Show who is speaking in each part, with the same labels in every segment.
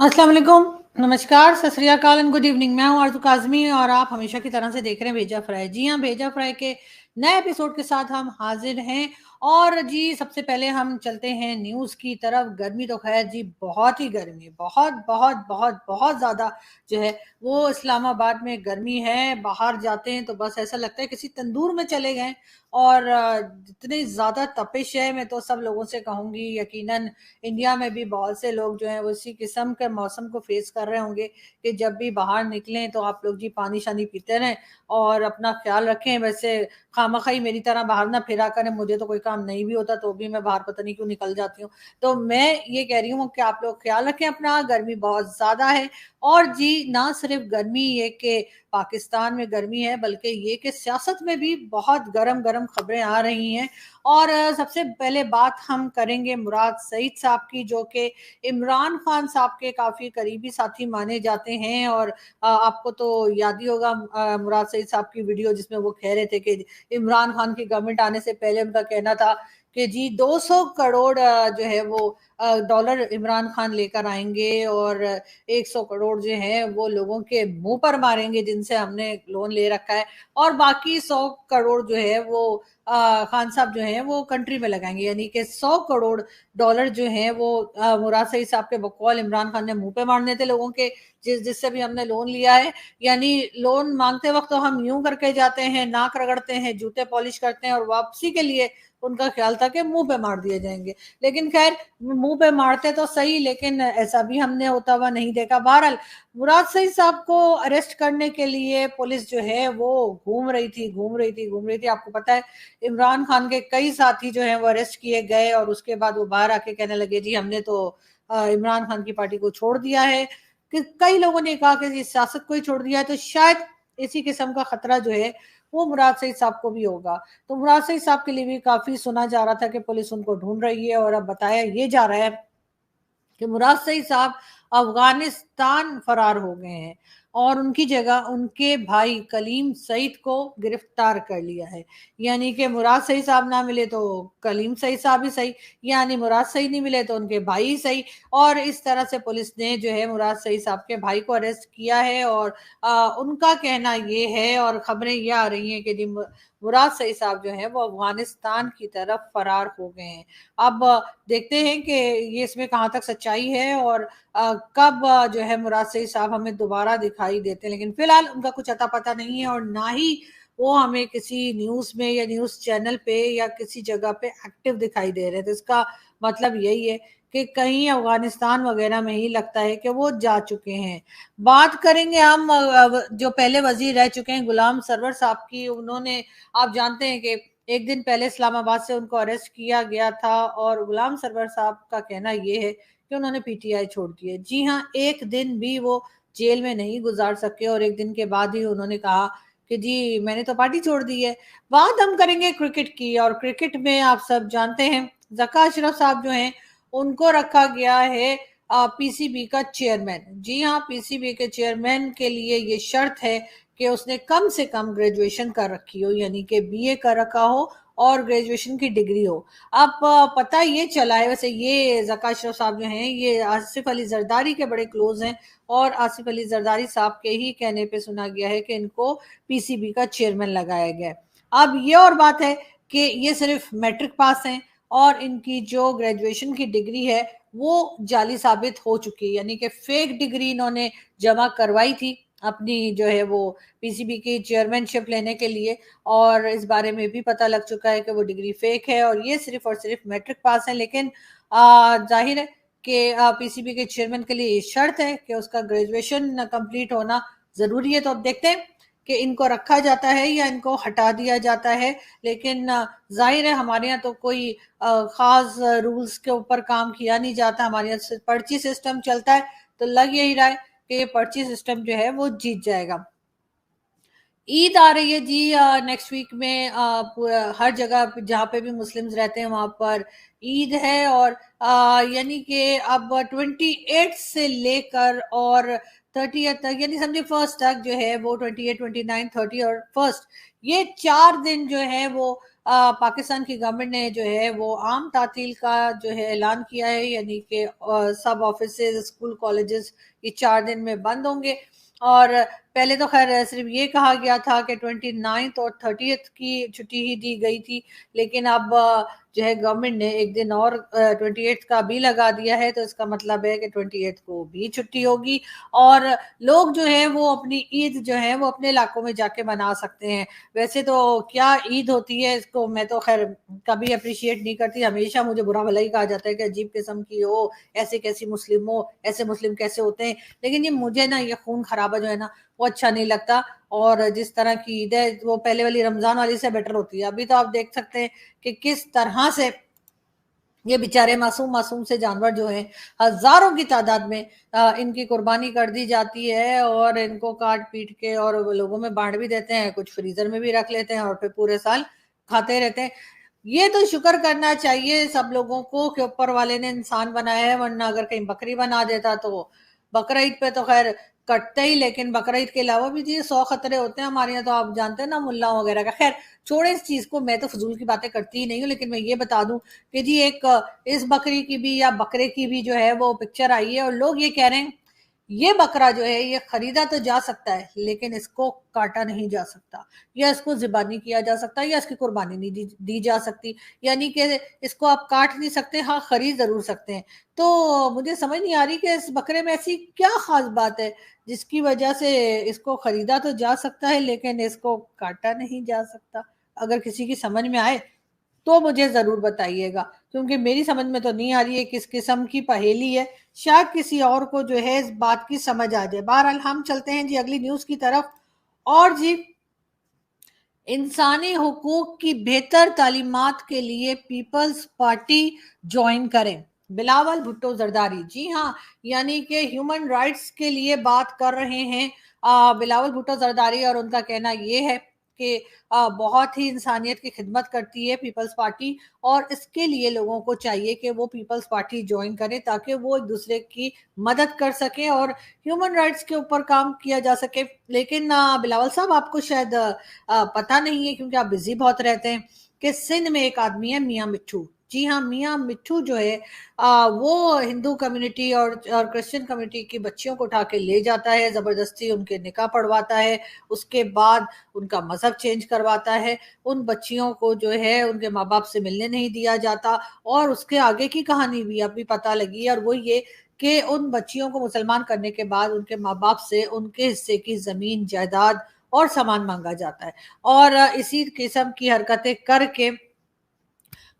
Speaker 1: अस्सलाम वालेकुम, नमस्कार, सत श्री अकाल एंड गुड इवनिंग। मैं हूँ आरज़ू काज़मी और आप हमेशा की तरह से देख रहे हैं भेजा फ्राई। जी हाँ, भेजा फ्राई के नए एपिसोड के साथ हम हाज़िर हैं। और जी, सबसे पहले हम चलते हैं न्यूज़ की तरफ। गर्मी तो ख़ैर जी बहुत ही गर्मी है, बहुत, बहुत, बहुत, बहुत ज़्यादा जो है वो इस्लामाबाद में गर्मी है। बाहर जाते हैं तो बस ऐसा लगता है किसी तंदूर में चले गए। और इतनी ज़्यादा तपिश है, मैं तो सब लोगों से कहूँगी यकीनन इंडिया में भी बहुत से लोग जो हैं वो इसी किस्म के मौसम को फेस कर रहे होंगे कि जब भी बाहर निकलें तो आप लोग जी पानी शानी पीते रहें और अपना ख्याल रखें। वैसे खामखाई मेरी तरह बाहर ना फिरा करें, मुझे तो कोई काम नहीं भी होता तो भी मैं बाहर पता नहीं क्यों निकल जाती हूँ। तो मैं ये कह रही हूँ कि आप लोग ख्याल रखें अपना, गर्मी बहुत ज़्यादा है। और जी, ना सिर्फ गर्मी ये कि पाकिस्तान में गर्मी है, बल्कि ये कि सियासत में भी बहुत गरम-गरम खबरें आ रही हैं। और सबसे पहले बात हम करेंगे मुराद सईद साहब की, जो कि इमरान खान साहब के काफ़ी करीबी साथी माने जाते हैं। और आपको तो याद ही होगा मुराद सईद साहब की वीडियो जिसमें वो कह रहे थे कि इमरान खान की गवर्नमेंट आने से पहले उनका कहना था कि जी 200 करोड़ जो है वो डॉलर इमरान खान लेकर आएँगे और 100 करोड़ जो है वो लोगों के मुँह पर मारेंगे जिनसे हमने लोन ले रखा है, और बाकी 100 करोड़ जो है वो खान साहब जो हैं वो कंट्री में लगाएँगे। यानी कि 100 करोड़ डॉलर जो हैं वो मुराद सईद साहब के बकौल इमरान खान ने मुँह पे मारने थे लोगों के, जिससे भी हमने लोन लिया है। यानी लोन माँगते वक़्त तो हम यूँ करके जाते हैं, नाक रगड़ते हैं, जूते पॉलिश करते हैं और वापसी के लिए उनका ख़्याल था कि मुँह पे मार दिए जाएँगे। लेकिन ख़ैर, मुँह पे मारते तो सही, लेकिन ऐसा भी हमने होता हुआ नहीं देखा। बहरहाल, मुराद सईद साहब को अरेस्ट करने के लिए पुलिस जो है वो घूम रही थी, घूम रही थी, घूम रही थी। आपको पता है, इमरान खान के कई साथी जो हैं वो अरेस्ट किए गए और उसके बाद वो बाहर आके कहने लगे जी हमने तो इमरान खान की पार्टी को छोड़ दिया है। कि कई लोगों ने कहा कि जी सियासत को ही छोड़ दिया है, तो शायद इसी किस्म का खतरा जो है वो मुराद सईद साहब को भी होगा। तो मुराद सईद साहब के लिए भी काफ़ी सुना जा रहा था कि पुलिस उनको ढूँढ रही है, और अब बताया ये जा रहा है कि मुराद सईद साहब अफ़गानिस्तान फ़रार हो गए हैं और उनकी जगह उनके भाई कलीम सईद को गिरफ्तार कर लिया है। यानी कि मुराद सईद साहब ना मिले तो कलीम सईद साहब ही सही, यानी मुराद सईद नहीं मिले तो उनके भाई ही सही। और इस तरह से पुलिस ने जो है मुराद सईद साहब के भाई को अरेस्ट किया है। और उनका कहना ये है और ख़बरें ये आ रही हैं कि जी मुराद सईद साहब जो हैं वो अफ़गानिस्तान की तरफ फ़रार हो गए हैं। अब देखते हैं कि ये इसमें कहाँ तक सच्चाई है और कब जो है मुराद सईद साहब हमें दोबारा दिखाई देते हैं। लेकिन फ़िलहाल उनका कुछ अता-पता नहीं है और ना ही वो हमें किसी न्यूज़ में या न्यूज़ चैनल पे या किसी जगह पे एक्टिव दिखाई दे रहे हैं। तो इसका मतलब यही है कि कहीं अफ़गानिस्तान वग़ैरह में ही लगता है कि वो जा चुके हैं। बात करेंगे हम जो पहले वज़ीर रह चुके हैं गुलाम सरवर साहब की। उन्होंने, आप जानते हैं कि एक दिन पहले इस्लामाबाद से उनको अरेस्ट किया गया था और गुलाम सरवर साहब का कहना ये है कि उन्होंने पीटीआई छोड़ दी है। जी हाँ, एक दिन भी वो जेल में नहीं गुज़ार सके और एक दिन के बाद ही उन्होंने कहा कि जी मैंने तो पार्टी छोड़ दी है। बात हम करेंगे क्रिकेट की, और क्रिकेट में आप सब जानते हैं ज़का अशरफ साहब जो हैं उनको रखा गया है पीसीबी का चेयरमैन। जी हाँ, पीसीबी के चेयरमैन के लिए ये शर्त है कि उसने कम से कम ग्रेजुएशन कर रखी हो, यानी कि बीए कर रखा हो और ग्रेजुएशन की डिग्री हो। अब पता ये चला है, वैसे ये ज़का अशरफ साहब जो हैं ये आसिफ अली ज़रदारी के बड़े क्लोज़ हैं और आसिफ अली ज़रदारी साहब के ही कहने पे सुना गया है कि इनको पीसीबी का चेयरमैन लगाया गया है। अब ये और बात है कि ये सिर्फ़ मैट्रिक पास हैं और इनकी जो ग्रेजुएशन की डिग्री है वो जाली साबित हो चुकी है, यानी कि फेक डिग्री इन्होंने जमा करवाई थी अपनी जो है वो पीसीबी की चेयरमैनशिप लेने के लिए। और इस बारे में भी पता लग चुका है कि वो डिग्री फेक है और ये सिर्फ और सिर्फ मैट्रिक पास है। लेकिन जाहिर है कि पीसीबी के चेयरमैन के लिए ये शर्त है कि उसका ग्रेजुएशन कंप्लीट होना ज़रूरी है। तो अब देखते हैं कि इनको रखा जाता है या इनको हटा दिया जाता है। लेकिन ज़ाहिर है हमारे यहाँ तो कोई ख़ास रूल्स के ऊपर काम किया नहीं जाता, हमारे यहाँ सिर्फ पर्ची सिस्टम चलता है। तो लग यही रहा है कि ये पर्ची सिस्टम जो है वो जीत जाएगा। ईद आ रही है जी नेक्स्ट वीक में। हर जगह पे जहाँ पे भी मुस्लिम्स रहते हैं वहाँ पर ईद है। और यानी कि अब 28 से लेकर और 30th तक, यानी समझिए फर्स्ट तक जो है वो 28, 29, 30 और फर्स्ट, ये 4 दिन जो है वो पाकिस्तान की गवर्नमेंट ने जो है वो आम तातील का जो है ऐलान किया है, यानी कि सब ऑफिसेज, स्कूल, कॉलेजेस ये 4 दिन में बंद होंगे। और पहले तो खैर सिर्फ ये कहा गया था कि 29th और 30th की छुट्टी ही दी गई थी, लेकिन अब जो है गवर्नमेंट ने एक दिन और 28th का भी लगा दिया है, तो इसका मतलब है कि 28th को भी छुट्टी होगी और लोग जो है वो अपनी ईद जो है वो अपने इलाकों में जाके मना सकते हैं। वैसे तो क्या ईद होती है, इसको मैं तो खैर कभी अप्रिशिएट नहीं करती, हमेशा मुझे बुरा भला ही कहा जाता है कि अजीब किस्म की हो, ऐसे कैसी मुस्लिम हो, ऐसे मुस्लिम कैसे होते हैं। लेकिन ये मुझे ना ये खून खराबा जो है ना वो अच्छा नहीं लगता। और जिस तरह की ईद है वो पहले वाली रमजान वाली से बेटर होती है। अभी तो आप देख सकते हैं कि किस तरह से ये बेचारे मासूम मासूम से जानवर जो हैं हजारों की तादाद में इनकी कुर्बानी कर दी जाती है और इनको काट पीट के और लोगों में बांट भी देते हैं, कुछ फ्रीजर में भी रख लेते हैं और फिर पूरे साल खाते रहते हैं। ये तो शुक्र करना चाहिए सब लोगों को कि ऊपर वाले ने इंसान बनाया है, वरना अगर कहीं बकरी बना देता तो बकरा ईद पे तो खैर कटते ही, लेकिन बकरा ईद के अलावा भी जी 100 खतरे होते हैं हमारे यहाँ, तो आप जानते हैं ना मुल्ला वगैरह का। खैर छोड़े इस चीज को, मैं तो फजूल की बातें करती ही नहीं हूँ, लेकिन मैं ये बता दूं कि जी एक इस बकरी की भी या बकरे की भी जो है वो पिक्चर आई है और लोग ये कह रहे हैं ये बकरा जो है ये खरीदा तो जा सकता है लेकिन इसको काटा नहीं जा सकता, या इसको ज़िबानी किया जा सकता है, या इसकी कुर्बानी नहीं दी जा सकती। यानी कि इसको आप काट नहीं सकते, हाँ खरीद ज़रूर सकते हैं। तो मुझे समझ नहीं आ रही कि इस बकरे में ऐसी क्या ख़ास बात है जिसकी वजह से इसको खरीदा तो जा सकता है लेकिन इसको काटा नहीं जा सकता। अगर किसी की समझ में आए तो मुझे ज़रूर बताइएगा, क्योंकि मेरी समझ में तो नहीं आ रही है किस किस्म की पहेली है। शायद किसी और को जो है इस बात की समझ आ जाए। बहरहाल हम चलते हैं जी अगली न्यूज़ की तरफ। और जी इंसानी हुकूक की बेहतर तालीमात के लिए पीपल्स पार्टी ज्वाइन करें, बिलावल भुट्टो जरदारी। जी हाँ, यानी कि ह्यूमन राइट्स के लिए बात कर रहे हैं बिलावल भुट्टो जरदारी, और उनका कहना ये है कि बहुत ही इंसानियत की खिदमत करती है पीपल्स पार्टी, और इसके लिए लोगों को चाहिए कि वो पीपल्स पार्टी ज्वाइन करें ताकि वो एक दूसरे की मदद कर सकें और ह्यूमन राइट्स के ऊपर काम किया जा सके। लेकिन बिलावल साहब आपको शायद पता नहीं है क्योंकि आप बिजी बहुत रहते हैं कि सिंध में एक आदमी है मियाँ मिट्ठू। जी हाँ, मियाँ मिट्ठू जो है वो हिंदू कम्युनिटी और क्रिश्चियन कम्युनिटी की बच्चियों को उठा के ले जाता है, जबरदस्ती उनके निकाह पढ़वाता है, उसके बाद उनका मजहब चेंज करवाता है। उन बच्चियों को जो है उनके माँ बाप से मिलने नहीं दिया जाता, और उसके आगे की कहानी भी अभी पता लगी है, और वो ये कि उन बच्चियों को मुसलमान करने के बाद उनके माँ बाप से उनके हिस्से की जमीन जायदाद और सामान मांगा जाता है। और इसी किस्म की हरकतें करके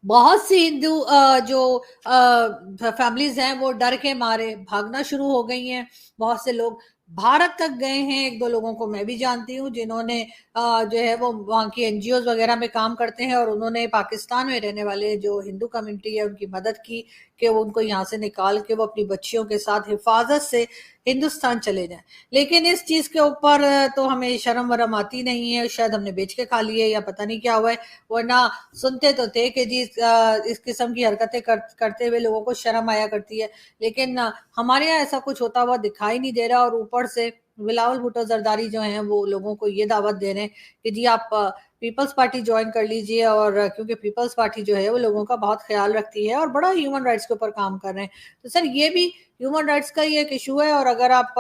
Speaker 1: बहुत सी हिंदू जो फैमिलीज हैं वो डर के मारे भागना शुरू हो गई हैं। बहुत से लोग भारत तक गए हैं, एक दो लोगों को मैं भी जानती हूँ जिन्होंने जो है वो वहाँ की एनजीओ वगैरह में काम करते हैं, और उन्होंने पाकिस्तान में रहने वाले जो हिंदू कम्युनिटी है उनकी मदद की कि वो उनको यहाँ से निकाल के वो अपनी बच्चियों के साथ हिफाजत से हिंदुस्तान चले जाएं। लेकिन इस चीज के ऊपर तो हमें शर्म वरम आती नहीं है, शायद हमने बेच के खा लिए या पता नहीं क्या हुआ है, वरना सुनते तो थे कि जी इस किस्म की हरकतें करते हुए लोगों को शर्म आया करती है। लेकिन हमारे यहाँ ऐसा कुछ होता हुआ दिखाई नहीं दे रहा, और ऊपर से बिलावल भुट्टो जरदारी जो हैं वो लोगों को ये दावत दे रहे हैं कि जी आप पीपल्स पार्टी ज्वाइन कर लीजिए, और क्योंकि पीपल्स पार्टी जो है वो लोगों का बहुत ख्याल रखती है और बड़ा ह्यूमन राइट्स के ऊपर काम कर रहे हैं। तो सर ये भी ह्यूमन राइट्स का ही एक इशू है, और अगर आप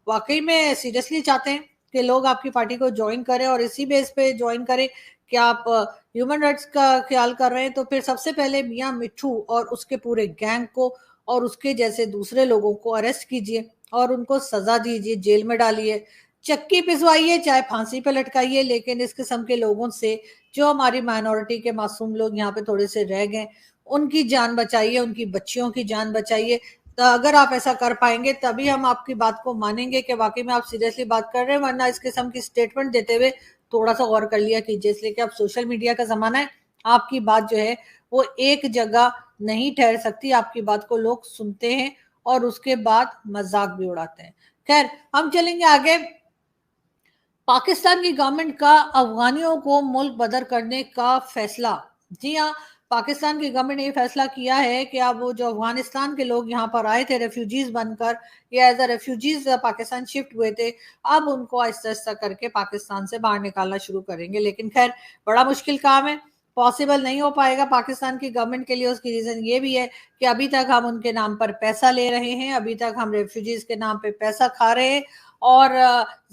Speaker 1: वाकई में सीरियसली चाहते हैं कि लोग आपकी पार्टी को ज्वाइन करें और इसी बेस पे ज्वाइन करें कि आप ह्यूमन राइट्स का ख्याल कर रहे हैं, तो फिर सबसे पहले मियाँ मिट्ठू और उसके पूरे गैंग को और उसके जैसे दूसरे लोगों को अरेस्ट कीजिए और उनको सजा दीजिए, जेल में डालिए, चक्की पिसवाइए, चाहे फांसी पे लटकाइए। लेकिन इस किस्म के लोगों से जो हमारी माइनॉरिटी के मासूम लोग यहाँ पे थोड़े से रह गए उनकी जान बचाइए, उनकी बच्चियों की जान बचाइए। तो अगर आप ऐसा कर पाएंगे तभी हम आपकी बात को मानेंगे कि वाकई में आप सीरियसली बात कर रहे हैं, वरना इस किस्म की स्टेटमेंट देते हुए थोड़ा सा गौर कर लिया कीजिए, इसलिए कि अब सोशल मीडिया का जमाना है। आपकी बात जो है वो एक जगह नहीं ठहर सकती, आपकी बात को लोग सुनते हैं और उसके बाद मजाक भी उड़ाते हैं। खैर हम चलेंगे आगे। पाकिस्तान की गवर्नमेंट का अफगानियों को मुल्क बदर करने का फैसला। जी हाँ, पाकिस्तान की गवर्नमेंट ने ये फैसला किया है कि अब वो जो अफगानिस्तान के लोग यहाँ पर आए थे रेफ्यूजीज बनकर या as a refugees Pakistan shift हुए थे, अब उनको आहिस्ता आहिस्ता करके पाकिस्तान से बाहर निकालना शुरू करेंगे। लेकिन खैर बड़ा मुश्किल काम है पॉसिबल नहीं हो पाएगा पाकिस्तान की गवर्नमेंट के लिए। उसकी रीजन ये भी है कि अभी तक हम उनके नाम पर पैसा ले रहे हैं, अभी तक हम रेफ्यूजीज के नाम पे पैसा खा रहे हैं। और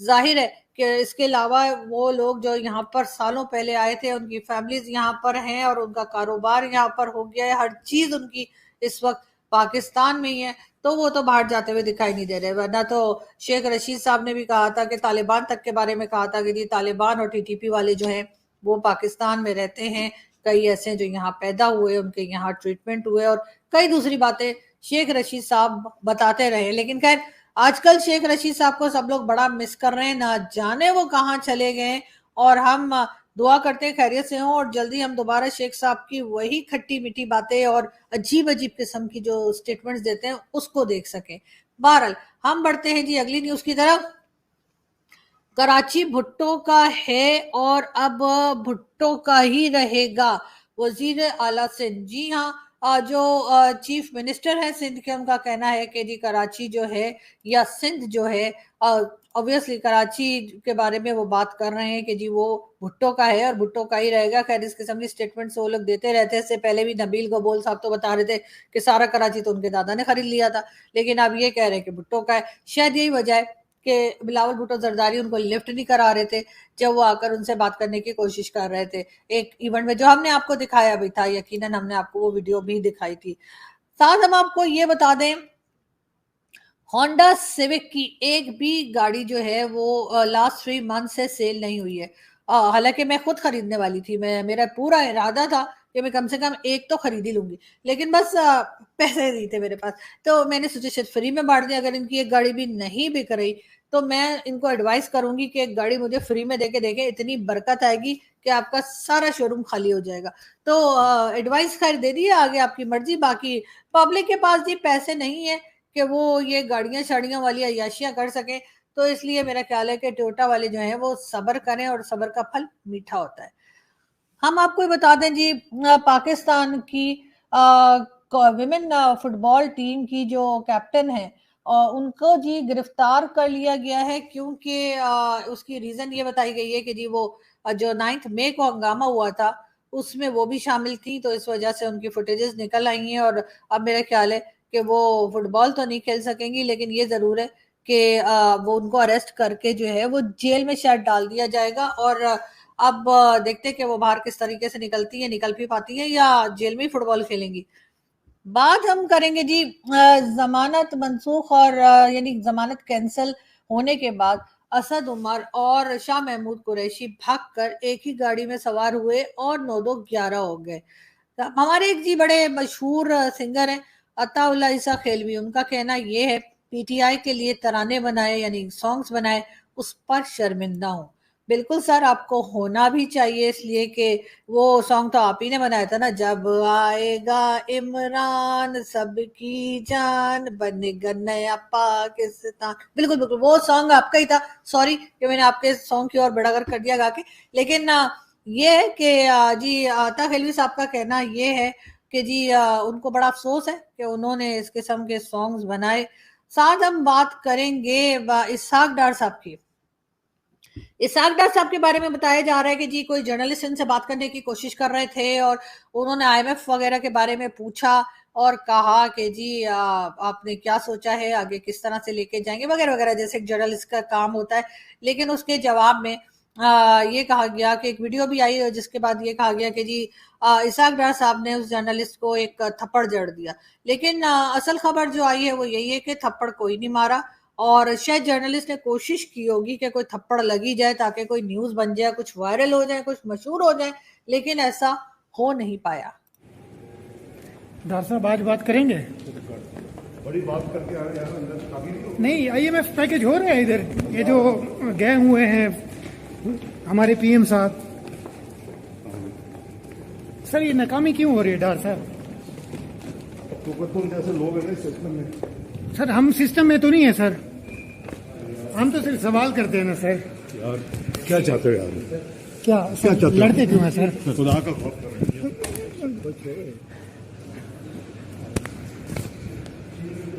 Speaker 1: जाहिर है कि इसके अलावा वो लोग जो यहाँ पर सालों पहले आए थे, उनकी फैमिलीज यहाँ पर हैं और उनका कारोबार यहाँ पर हो गया है, हर चीज उनकी इस वक्त पाकिस्तान में ही है, तो वो तो बाहर जाते हुए दिखाई नहीं दे रहे। वरना तो शेख रशीद साहब ने भी कहा था कि तालिबान तक के बारे में कहा था कि जी तालिबान और टीटीपी वाले जो हैं वो पाकिस्तान में रहते हैं, कई ऐसे जो यहाँ पैदा हुए, उनके यहाँ ट्रीटमेंट हुए और कई दूसरी बातें शेख रशीद साहब बताते रहे। लेकिन खैर आजकल शेख रशीद साहब को सब लोग बड़ा मिस कर रहे हैं, ना जाने वो कहाँ चले गए। और हम दुआ करते हैं खैरियत से हों और जल्दी हम दोबारा शेख साहब की वही खट्टी मीठी बातें और अजीब अजीब किस्म की जो स्टेटमेंट्स देते हैं उसको देख सकें। बहरहाल हम बढ़ते हैं जी अगली न्यूज की तरफ। कराची भुट्टो का है और अब भुट्टो का ही रहेगा, वजीर आला सिंध। जी हाँ, जो चीफ मिनिस्टर है सिंध के, उनका कहना है कि जी कराची जो है या सिंध जो है, ऑब्वियसली कराची के बारे में वो बात कर रहे हैं कि जी वो भुट्टो का है और भुट्टो का ही रहेगा। खैर इस किस्म की स्टेटमेंट्स वो लोग देते रहते हैं। इससे पहले भी नबील गबोल साहब तो बता रहे थे कि सारा कराची तो उनके दादा ने खरीद लिया था, लेकिन अब ये कह रहे हैं कि भुट्टो का है। शायद यही वजह है कि बिलावल भुट्टो जरदारी उनको लिफ्ट नहीं करा रहे थे जब वो आकर उनसे बात करने की कोशिश कर रहे थे एक इवेंट में, जो हमने आपको दिखाया भी था। यकीनन हमने आपको वो वीडियो भी दिखाई थी। साथ हम आपको ये बता दें, होंडा सिविक की एक भी गाड़ी जो है वो लास्ट 3 मंथ से सेल नहीं हुई है। हालांकि मैं खुद खरीदने वाली थी, मेरा पूरा इरादा था कि मैं कम से कम एक तो खरीद ही लूंगी, लेकिन बस पैसे नहीं थे मेरे पास, तो मैंने सोचा शायद फ्री में बांट दिया। अगर इनकी एक गाड़ी भी नहीं बिक रही तो मैं इनको एडवाइस करूंगी कि एक गाड़ी मुझे फ्री में देके देखे, इतनी बरकत आएगी कि आपका सारा शोरूम खाली हो जाएगा। तो एडवाइस खैर दे दिए, आगे आपकी मर्जी। बाकी पब्लिक के पास जी पैसे नहीं है कि वो ये गाड़ियां शाड़ियां वाली अय्याशियां कर सके, तो इसलिए मेरा ख्याल है कि टोयोटा वाले जो हैं वो सब्र करें और सब्र का फल मीठा होता है। हम आपको बता दें जी, पाकिस्तान की विमेन फुटबॉल टीम की जो कैप्टन है उनको जी गिरफ्तार कर लिया गया है, क्योंकि उसकी रीजन ये बताई गई है कि जी वो जो 9 मई को हंगामा हुआ था उसमें वो भी शामिल थी, तो इस वजह से उनकी फुटेजेस निकल आई हैं। और अब मेरा ख्याल है कि वो फुटबॉल तो नहीं खेल सकेंगी, लेकिन ये जरूर है कि वो उनको अरेस्ट करके जो है वो जेल में शायद डाल दिया जाएगा। और अब देखते हैं कि वो बाहर किस तरीके से निकलती है, निकल भी पाती है या जेल में ही फुटबॉल खेलेंगी। बात हम करेंगे जी जमानत मनसूख और यानी जमानत कैंसिल होने के बाद असद उमर और शाह महमूद कुरैशी भागकर एक ही गाड़ी में सवार हुए और 9-2-11 हो गए। हमारे एक जी बड़े मशहूर सिंगर हैं अताउल्ला ईसा खेलवी, उनका कहना ये है पीटीआई के लिए तराने बनाए यानी सॉन्ग्स बनाए, उस पर शर्मिंदा हूँ। बिल्कुल सर, आपको होना भी चाहिए, इसलिए कि वो सॉन्ग तो आप ही ने बनाया था ना, जब आएगा इमरान सबकी जान बनेगा नया पाकिस्तान। बिल्कुल बिल्कुल वो सॉन्ग आपका ही था। सॉरी कि मैंने आपके सॉन्ग की ओर बेड़ागर कर दिया गा के, लेकिन ये है कि जी आता खिलवी साहब का कहना ये है कि जी उनको बड़ा अफसोस है कि उन्होंने इस किस्म के सॉन्ग्स बनाए। साथ हम बात करेंगे इसहाक डार साहब की। इसहाक डार साहब के बारे में बताया जा रहा है कि जी कोई जर्नलिस्ट इनसे बात करने की कोशिश कर रहे थे और उन्होंने आईएमएफ वगैरह के बारे में पूछा और कहा कि जी आपने क्या सोचा है आगे, किस तरह से लेके जाएंगे वगैरह वगैरह, जैसे एक जर्नलिस्ट का काम होता है। लेकिन उसके जवाब में ये कहा गया कि एक वीडियो भी आई और जिसके बाद ये कहा गया कि जी इसहाक डार साहब ने उस जर्नलिस्ट को एक थप्पड़ जड़ दिया। लेकिन असल खबर जो आई है वो यही है कि थप्पड़ कोई नहीं मारा और शायद जर्नलिस्ट ने कोशिश की होगी कि कोई थप्पड़ लगी जाए ताकि कोई न्यूज बन जाए, कुछ वायरल हो जाए, कुछ मशहूर हो जाए, लेकिन ऐसा हो नहीं पाया।
Speaker 2: डार साहब आज बात करेंगे,
Speaker 3: बड़ी बात करके आ रहे हैं।
Speaker 2: नहीं आईएमएफ पैकेज हो रहा है इधर, ये जो गए हुए हैं हमारे पीएम साहब, सर ये नाकामी क्यों हो रही है डार साहब?
Speaker 3: तुम जैसे लोग हैं सिस्टम में।
Speaker 2: सर हम सिस्टम में तो नहीं है सर, हम तो सिर्फ सवाल करते हैं ना सर।
Speaker 3: यार क्या चाहते हो यार?
Speaker 2: क्या चाहते हो? लड़ते क्यों हैं सर?
Speaker 3: खुदा का खौफ कर रहे हैं।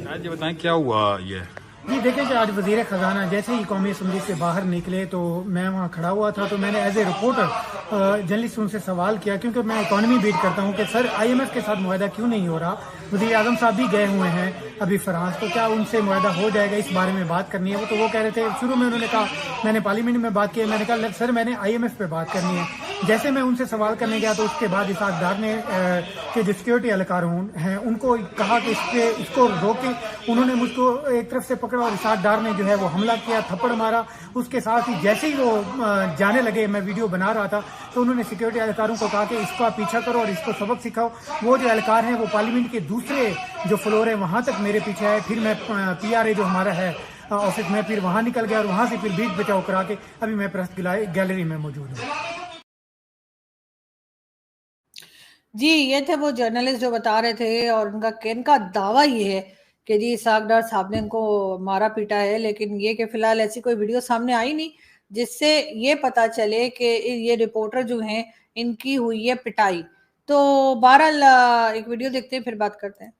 Speaker 4: आज ये बताएं क्या हुआ ये
Speaker 2: जी देखिए कि आज वजीर खजाना जैसे ही कौमी असम्बली से बाहर निकले तो मैं वहाँ खड़ा हुआ था, तो मैंने एज ए रिपोर्टर जर्नलिस्ट उनसे सवाल किया, क्योंकि मैं इकॉनमी बीट करता हूँ, कि सर IMF के साथ मुआहदा क्यों नहीं हो रहा। वज़ीर आज़म साहब भी गए हुए हैं अभी फ्रांस, तो क्या उनसे मुआहदा हो जाएगा, इस बारे में बात करनी है। तो वो कह रहे थे, शुरू में उन्होंने कहा, मैंने पार्लियामेंट में बात की, मैंने कहा सर मैंने IMF पे बात करनी है। जैसे मैं उनसे सवाल करने गया तो उसके बाद इसाक डार ने के जो सिक्योरिटी एहलकार हैं उनको कहा कि इसको रोके। उन्होंने मुझको एक तरफ से पकड़ा और इसाक डार ने जो है वो हमला किया, थप्पड़ मारा। उसके साथ ही जैसे ही वो जाने लगे, मैं वीडियो बना रहा था, तो उन्होंने सिक्योरिटी एहलकारों को कहा कि इसका पीछा करो और इसको सबक सिखाओ। वो जो एहलकार हैं वो पार्लियामेंट के दूसरे जो फ्लोर है वहां तक मेरे पीछे आए। फिर मैं PRA जो हमारा है ऑफिस में, फिर वहां निकल गया और वहां से फिर बीच बचाव करा के अभी मैं प्रेस गैलरी में मौजूद हूँ।
Speaker 1: जी, ये थे वो जर्नलिस्ट जो बता रहे थे, और इनका दावा ये है कि जी इसाक डार साहब ने इनको मारा पीटा है, लेकिन ये कि फिलहाल ऐसी कोई वीडियो सामने आई नहीं जिससे ये पता चले कि ये रिपोर्टर जो हैं इनकी हुई है पिटाई। तो बहरहाल एक वीडियो देखते हैं, फिर बात करते हैं।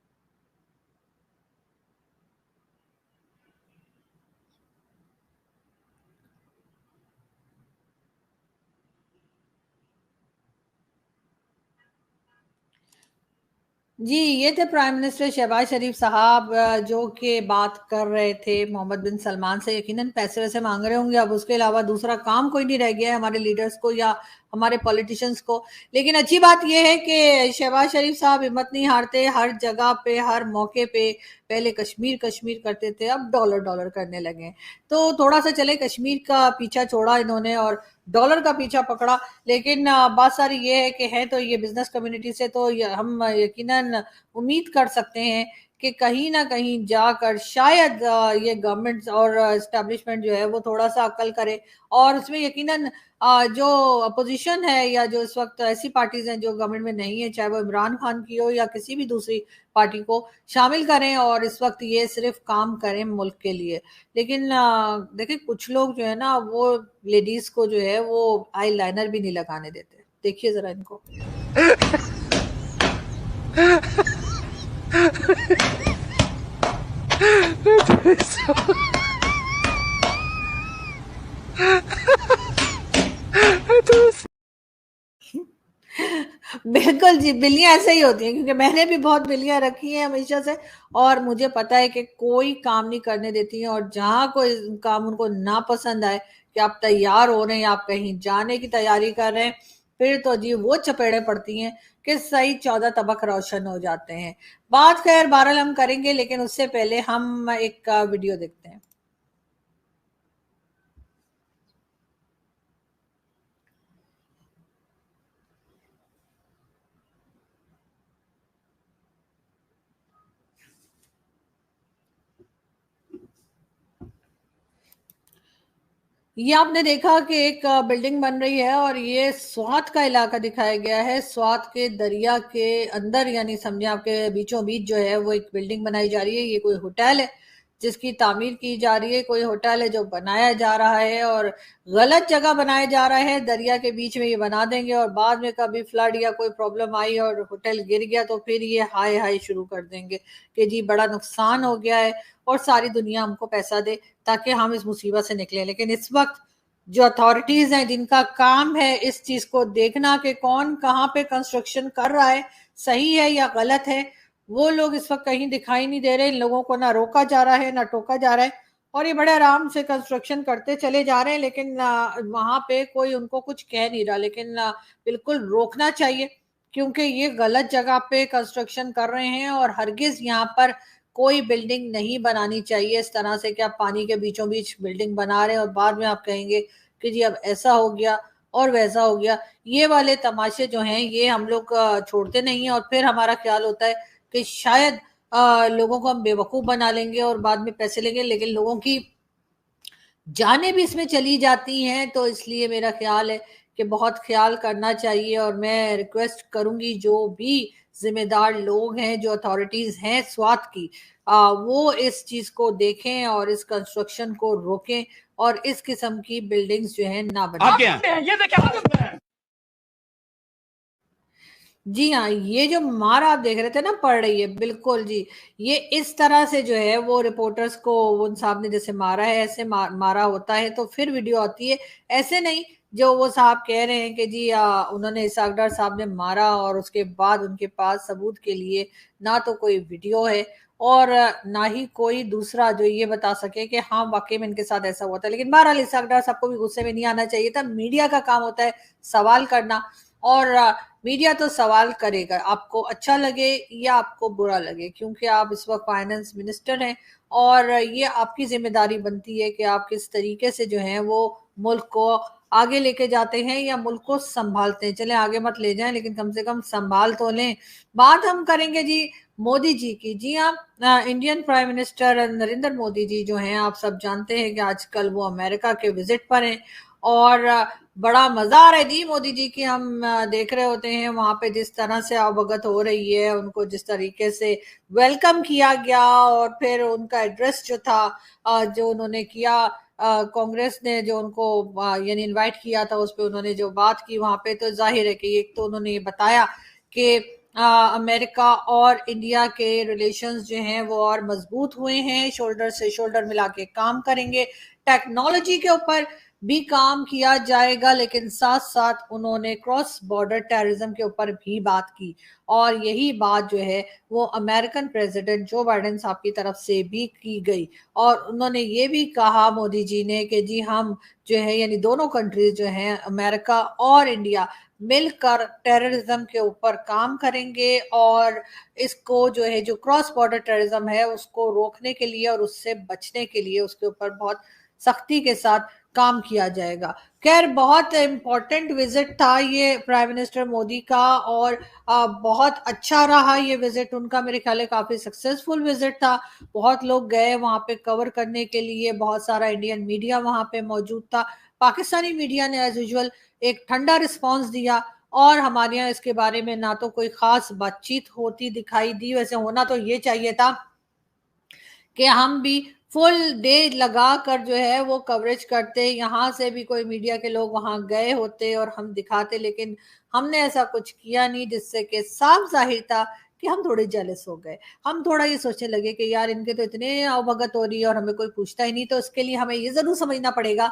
Speaker 1: जी, ये थे प्राइम मिनिस्टर शहबाज शरीफ साहब, जो कि बात कर रहे थे मोहम्मद बिन सलमान से। यकीनन पैसे वैसे मांग रहे होंगे, अब उसके अलावा दूसरा काम कोई नहीं रह गया है हमारे लीडर्स को या हमारे पॉलिटिशियंस को। लेकिन अच्छी बात यह है कि शहबाज शरीफ साहब हिम्मत नहीं हारते, हर जगह पे हर मौके पे, पहले कश्मीर कश्मीर करते थे, अब डॉलर डॉलर करने लगे। तो थोड़ा सा चले, कश्मीर का पीछा छोड़ा इन्होंने और डॉलर का पीछा पकड़ा। लेकिन बात सारी ये है कि है तो ये बिजनेस कम्युनिटी से, तो हम यकीनन उम्मीद कर सकते हैं कि कहीं ना कहीं जाकर शायद ये गवर्नमेंट और एस्टेब्लिशमेंट जो है वो थोड़ा सा अक्ल करे, और उसमें यकीनन जो अपोजिशन है या जो इस वक्त ऐसी पार्टीज हैं जो गवर्नमेंट में नहीं है, चाहे वो इमरान खान की हो या किसी भी दूसरी पार्टी को, शामिल करें और इस वक्त ये सिर्फ काम करें मुल्क के लिए। लेकिन देखिए कुछ लोग जो है ना वो लेडीज को जो है वो आई लाइनर भी नहीं लगाने देते। देखिए जरा इनको। बिल्कुल जी, बिल्लियां ऐसे ही होती हैं, क्योंकि मैंने भी बहुत बिल्लियां रखी हैं हमेशा से, और मुझे पता है कि कोई काम नहीं करने देती हैं। और जहां कोई काम उनको ना पसंद आए, कि आप तैयार हो रहे हैं, आप कहीं जाने की तैयारी कर रहे हैं, फिर तो जी वो चपेड़े पड़ती हैं कि सही 14 तबक रोशन हो जाते हैं। बात खैर बहरहाल हम करेंगे, लेकिन उससे पहले हम एक वीडियो देखते हैं। ये आपने देखा कि एक बिल्डिंग बन रही है, और ये स्वात का इलाका दिखाया गया है। स्वात के दरिया के अंदर, यानी समझे आपके बीचों बीच जो है वो एक बिल्डिंग बनाई जा रही है। ये कोई होटल है जिसकी तामीर की जा रही है, कोई होटल है जो बनाया जा रहा है, और गलत जगह बनाया जा रहा है। दरिया के बीच में ये बना देंगे और बाद में कभी फ्लड या कोई प्रॉब्लम आई और होटल गिर गया तो फिर ये हाय हाय शुरू कर देंगे कि जी बड़ा नुकसान हो गया है और सारी दुनिया हमको पैसा दे ताकि हम इस मुसीबत से निकले। लेकिन इस वक्त जो अथॉरिटीज हैं जिनका काम है इस चीज को देखना कि कौन कहाँ पे कंस्ट्रक्शन कर रहा है, सही है या गलत है, वो लोग इस वक्त कहीं दिखाई नहीं दे रहे। इन लोगों को ना रोका जा रहा है ना टोका जा रहा है, और ये बड़े आराम से कंस्ट्रक्शन करते चले जा रहे हैं। लेकिन वहां पे कोई उनको कुछ कह नहीं रहा, लेकिन बिल्कुल रोकना चाहिए, क्योंकि ये गलत जगह पे कंस्ट्रक्शन कर रहे हैं और हरगिज यहाँ पर कोई बिल्डिंग नहीं बनानी चाहिए इस तरह से कि आप पानी के बीचों बीच बिल्डिंग बना रहे हैं और बाद में आप कहेंगे कि जी अब ऐसा हो गया और वैसा हो गया। ये वाले तमाशे जो हैं ये हम लोग छोड़ते नहीं हैं, और फिर हमारा ख्याल होता है कि शायद लोगों को हम बेवकूफ बना लेंगे और बाद में पैसे लेंगे, लेकिन लोगों की जानें भी इसमें चली जाती हैं। तो इसलिए मेरा ख्याल है कि बहुत ख्याल करना चाहिए, और मैं रिक्वेस्ट करूंगी जो भी जिम्मेदार लोग हैं, जो अथॉरिटीज हैं स्वात की, वो इस चीज को देखें और इस कंस्ट्रक्शन को रोकें और इस किस्म की बिल्डिंग्स जो है ना बनाएं।
Speaker 4: ये देखिए
Speaker 1: जी हाँ, ये जो मार आप देख रहे थे ना पड़ रही है, बिल्कुल जी। ये इस तरह से जो है वो रिपोर्टर्स को उन साहब ने जैसे मारा है, ऐसे मारा होता है तो फिर वीडियो आती है। ऐसे नहीं जो वो साहब कह रहे हैं कि जी उन्होंने इसाक डार साहब ने मारा और उसके बाद उनके पास सबूत के लिए ना तो कोई वीडियो है और ना ही कोई दूसरा जो ये बता सके कि हाँ वाकई में इनके साथ ऐसा हुआ था। लेकिन बहरहाल इसाक डार साहब को भी गुस्से में नहीं आना चाहिए था। मीडिया का काम होता है सवाल करना और मीडिया तो सवाल करेगा, आपको अच्छा लगे या आपको बुरा लगे, क्योंकि आप इस वक्त फाइनेंस मिनिस्टर हैं और ये आपकी जिम्मेदारी बनती है कि आप किस तरीके से जो है वो मुल्क को आगे लेके जाते हैं या मुल्क को संभालते हैं। चले आगे मत ले जाएं लेकिन कम से कम संभाल तो लें। बात हम करेंगे जी मोदी जी की। जी हाँ, Indian prime minister Narendra Modi ji जो हैं, आप सब जानते हैं कि आजकल वो अमेरिका के विजिट पर हैं और बड़ा मजा आ रहा है जी मोदी जी की। हम देख रहे होते हैं वहां पे जिस तरह से अवगत हो रही है, उनको जिस तरीके से वेलकम किया गया और फिर उनका एड्रेस जो था जो उन्होंने किया, कांग्रेस ने जो उनको यानी इनवाइट किया था उस पे उन्होंने जो बात की वहां पे, तो जाहिर है कि एक तो उन्होंने ये बताया कि अमेरिका और इंडिया के रिलेशंस जो हैं वो और मजबूत हुए हैं, शोल्डर से शोल्डर मिला के काम करेंगे। टेक्नोलॉजी के ऊपर भी काम किया जाएगा, लेकिन साथ साथ उन्होंने क्रॉस बॉर्डर टेररिज्म के ऊपर भी बात की और यही बात जो है वो अमेरिकन प्रेसिडेंट जो बाइडेन साहब की तरफ से भी की गई। और उन्होंने ये भी कहा मोदी जी ने कि जी हम जो है यानी दोनों कंट्रीज जो हैं अमेरिका और इंडिया मिलकर टेररिज्म के ऊपर काम करेंगे और इसको जो है जो क्रॉस बॉर्डर टेररिज्म है उसको रोकने के लिए और उससे बचने के लिए उसके ऊपर बहुत सख्ती के साथ काम किया जाएगा। खैर बहुत इम्पोर्टेंट विजिट था ये प्राइम मिनिस्टर मोदी का और बहुत अच्छा रहा ये विजिट उनका। मेरे ख्याल है काफी सक्सेसफुल विजिट था। बहुत लोग गए वहां पे कवर करने के लिए, बहुत सारा इंडियन मीडिया वहां पे मौजूद था। पाकिस्तानी मीडिया ने एज यूजुअल एक ठंडा रिस्पांस दिया और हमारे यहाँ इसके बारे में ना तो कोई खास बातचीत होती दिखाई दी। वैसे होना तो ये चाहिए था कि हम भी फुल डे लगा कर जो है वो कवरेज करते, यहाँ से भी कोई मीडिया के लोग वहां गए होते और हम दिखाते, लेकिन हमने ऐसा कुछ किया नहीं, जिससे कि साफ जाहिर था कि हम थोड़े जेलस हो गए। हम थोड़ा ये सोचने लगे कि यार इनके तो इतने अवगत हो रही है और हमें कोई पूछता ही नहीं। तो इसके लिए हमें ये जरूर समझना पड़ेगा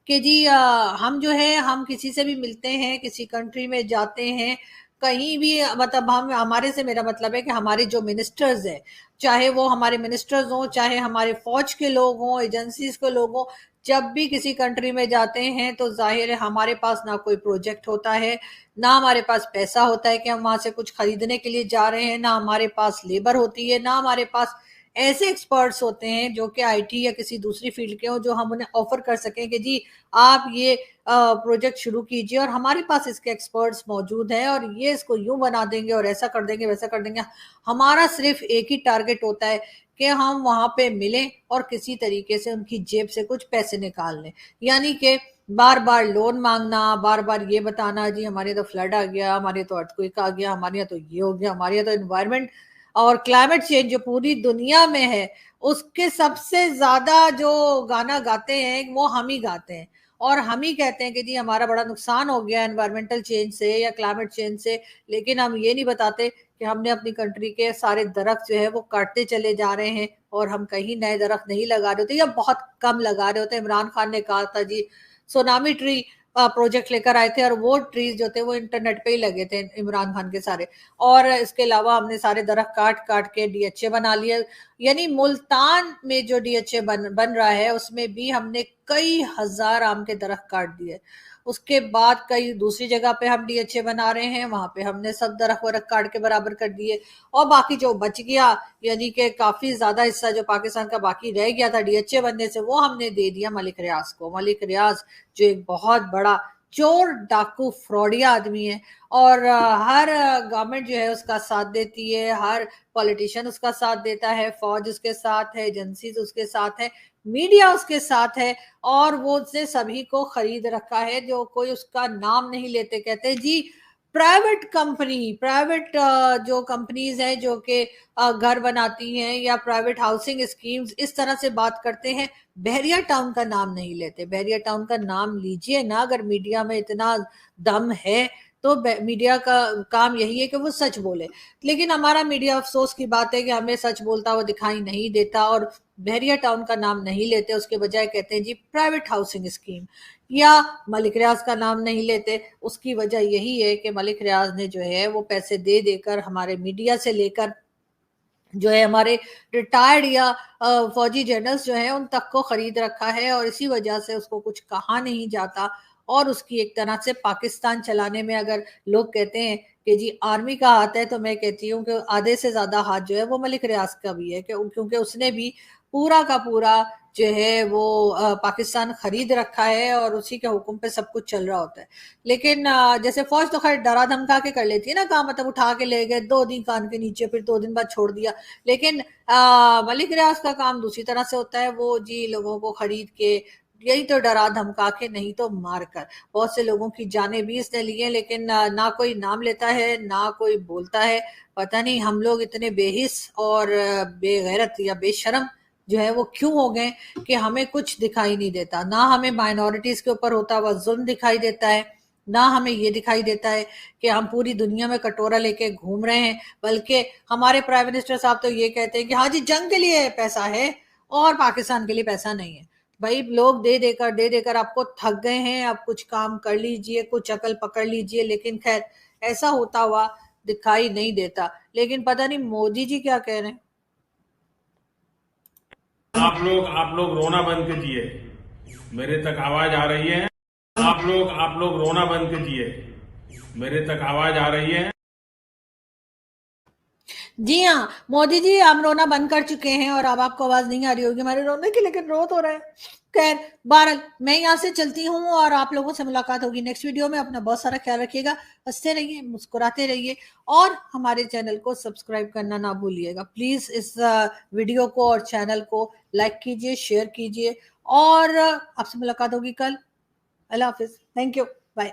Speaker 1: कि जी हम जो है हम किसी से भी मिलते हैं, किसी कंट्री में जाते हैं, कहीं भी मतलब हम हमारे से मेरा मतलब है कि हमारे जो मिनिस्टर्स हैं, चाहे वो हमारे मिनिस्टर्स हों, चाहे हमारे फौज के लोग हों, एजेंसीज के लोग हों, जब भी किसी कंट्री में जाते हैं तो जाहिर है हमारे पास ना कोई प्रोजेक्ट होता है, ना हमारे पास पैसा होता है कि हम वहां से कुछ खरीदने के लिए जा रहे हैं, ना हमारे पास लेबर होती है, ना हमारे पास ऐसे एक्सपर्ट्स होते हैं जो कि आईटी या किसी दूसरी फील्ड के हों जो हम उन्हें ऑफर कर सकें कि जी आप ये प्रोजेक्ट शुरू कीजिए और हमारे पास इसके एक्सपर्ट्स मौजूद हैं और ये इसको यूं बना देंगे और ऐसा कर देंगे वैसा कर देंगे। हमारा सिर्फ एक ही टारगेट होता है कि हम वहां पे मिलें और किसी तरीके से उनकी जेब से कुछ पैसे निकाल लें। यानी कि बार बार लोन मांगना, बार बार ये बताना जी हमारे तो फ्लड आ गया, हमारे तो अर्थक्वेक आ गया, हमारे यहाँ तो ये हो गया, हमारे यहाँ तो एनवायरमेंट और क्लाइमेट चेंज जो पूरी दुनिया में है उसके सबसे ज्यादा जो गाना गाते हैं वो हम ही गाते हैं और हम ही कहते हैं कि जी हमारा बड़ा नुकसान हो गया एनवायरमेंटल चेंज से या क्लाइमेट चेंज से। लेकिन हम ये नहीं बताते कि हमने अपनी कंट्री के सारे दरख्त जो है वो काटते चले जा रहे हैं और हम कहीं नए दरख्त नहीं लगा रहे होते या बहुत कम लगा रहे होते। इमरान खान ने कहा था जी सोनामी ट्री प्रोजेक्ट लेकर आए थे और वो ट्रीज जो थे वो इंटरनेट पे ही लगे थे इमरान खान के सारे। और इसके अलावा हमने सारे दरख्त काट काट के डीएचए बना लिए। यानी मुल्तान में जो डीएचए बन रहा है उसमें भी हमने कई हजार आम के दरख्त काट दिए। उसके बाद कई दूसरी जगह पे हम डीएचए बना रहे हैं, वहां पे हमने सब दरख्त वरख्त काट के बराबर कर दिए और बाकी जो बच गया यानी कि काफी ज्यादा हिस्सा जो पाकिस्तान का बाकी रह गया था डीएचए बनने से वो हमने दे दिया मलिक रियाज को। मलिक रियाज जो एक बहुत बड़ा चोर डाकू फ्रॉडिया आदमी है और हर गवर्नमेंट जो है उसका साथ देती है, हर पॉलिटिशियन उसका साथ देता है, फौज उसके साथ है, एजेंसीज उसके साथ है, मीडिया उसके साथ है और वो उसने सभी को खरीद रखा है। जो कोई उसका नाम नहीं लेते, कहते जी प्राइवेट कंपनी, प्राइवेट जो कंपनीज हैं जो कि घर बनाती हैं या प्राइवेट हाउसिंग स्कीम्स इस तरह से बात करते हैं, बहरिया टाउन का नाम नहीं लेते। बहरिया टाउन का नाम लीजिए ना, अगर मीडिया में इतना दम है तो मीडिया का काम यही है कि वो सच बोले। लेकिन हमारा मीडिया, अफसोस की बात है कि हमें सच बोलता हुआ दिखाई नहीं देता, और बहरिया टाउन का नाम नहीं लेते, उसके बजाय कहते हैं जी प्राइवेट हाउसिंग स्कीम, या मलिक रियाज का नाम नहीं लेते। उसकी वजह यही है कि मलिक रियाज ने जो है वो पैसे दे देकर हमारे मीडिया से लेकर जो है हमारे रिटायर्ड या फौजी जनरल्स जो हैं उन तक को खरीद रखा है, और इसी वजह से उसको कुछ कहा नहीं जाता। और उसकी एक तरह से पाकिस्तान चलाने में, अगर लोग कहते हैं कि जी आर्मी का हाथ है, तो मैं कहती हूँ कि आधे से ज्यादा हाथ जो है वो मलिक रियाज का भी है, क्योंकि उसने भी पूरा का पूरा जो है वो पाकिस्तान खरीद रखा है, और उसी के हुक्म पे सब कुछ चल रहा होता है। लेकिन जैसे फौज तो खैर डरा धमका के कर लेती है ना काम, मतलब उठा के ले गए 2 दिन कान के नीचे, फिर 2 दिन बाद छोड़ दिया। लेकिन मलिक रियाज का काम दूसरी तरह से होता है, वो जी लोगों को खरीद के, यही तो डरा धमका के, नहीं तो मार कर। बहुत से लोगों की जानें भी इसने ली है, लेकिन ना कोई नाम लेता है, ना कोई बोलता है। पता नहीं हम लोग इतने बेहिस और बेगैरत या बेशरम जो है वो क्यों हो गए कि हमें कुछ दिखाई नहीं देता। ना हमें माइनॉरिटीज के ऊपर होता हुआ जुल्म दिखाई देता है, ना हमें ये दिखाई देता है कि हम पूरी दुनिया में कटोरा लेके घूम रहे हैं। बल्कि हमारे प्राइम मिनिस्टर साहब तो ये कहते हैं कि हाँ जी जंग के लिए पैसा है और पाकिस्तान के लिए पैसा नहीं है। भाई लोग दे देकर आपको थक गए हैं, आप कुछ काम कर लीजिए, कुछ अकल पकड़ लीजिए। लेकिन खैर ऐसा होता हुआ दिखाई नहीं देता। लेकिन पता नहीं मोदी जी क्या कह रहे हैं।
Speaker 4: आप लोग रोना बंद कीजिए, मेरे तक आवाज आ रही है। आप लोग रोना बंद कीजिए, मेरे तक आवाज आ रही है।
Speaker 1: जी हाँ, मोदी जी हम रोना बंद कर चुके हैं, और अब आपको आवाज नहीं आ रही होगी हमारे रोने की, लेकिन रो तो रहे हैं। खैर बहरहाल मैं यहाँ से चलती हूँ, और आप लोगों से मुलाकात होगी नेक्स्ट वीडियो में। अपना बहुत सारा ख्याल रखिएगा, हंसते रहिए, मुस्कुराते रहिए, और हमारे चैनल को सब्सक्राइब करना ना भूलिएगा प्लीज। इस वीडियो को और चैनल को लाइक कीजिए, शेयर कीजिए, और आपसे मुलाकात होगी कल। अल्लाह हाफिज, थैंक यू, बाय।